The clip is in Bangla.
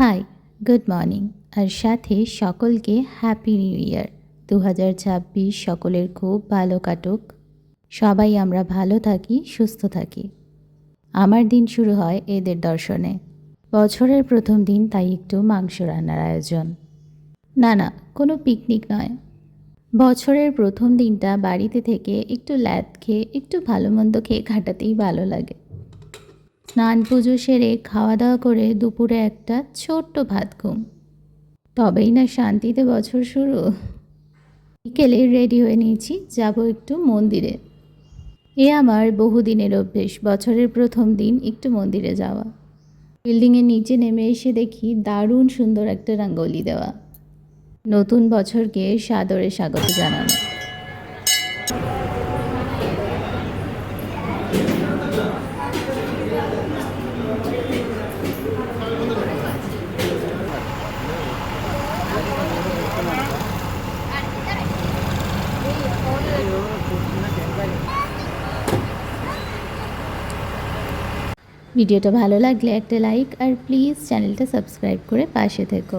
হাই, গুড মর্নিং আর সাথে সকলকে হ্যাপি নিউ ইয়ার 2026 সকলের খুব ভালো কাটুক। সবাই আমরা ভালো থাকি, সুস্থ থাকি। আমার দিন শুরু হয় এদের দর্শনে। বছরের প্রথম দিন, তাই একটু মাংস রান্নার আয়োজন। না, কোনো পিকনিক নয়। বছরের প্রথম দিনটা বাড়িতে থেকে একটু ল্যাদ খেয়ে, একটু ভালো মন্দ খেয়ে কাটাতেই ভালো লাগে। স্নান পুজো সেরে খাওয়া দাওয়া করে দুপুরে একটা ছোট্ট ভাত ঘুম, তবেই না শান্তিতে বছর শুরু। বিকেলে রেডি হয়ে নিয়েছি, যাব একটু মন্দিরে। এ আমার বহুদিনের অভ্যেস, বছরের প্রথম দিন একটু মন্দিরে যাওয়া। বিল্ডিংয়ের নিচে নেমে এসে দেখি দারুণ সুন্দর একটা রঙ্গোলি দেওয়া, নতুন বছরকে সাদরে স্বাগত জানানো। ভিডিওটা ভালো লাগলে একটা লাইক আর প্লিজ চ্যানেলটা সাবস্ক্রাইব করে পাশে থেকো।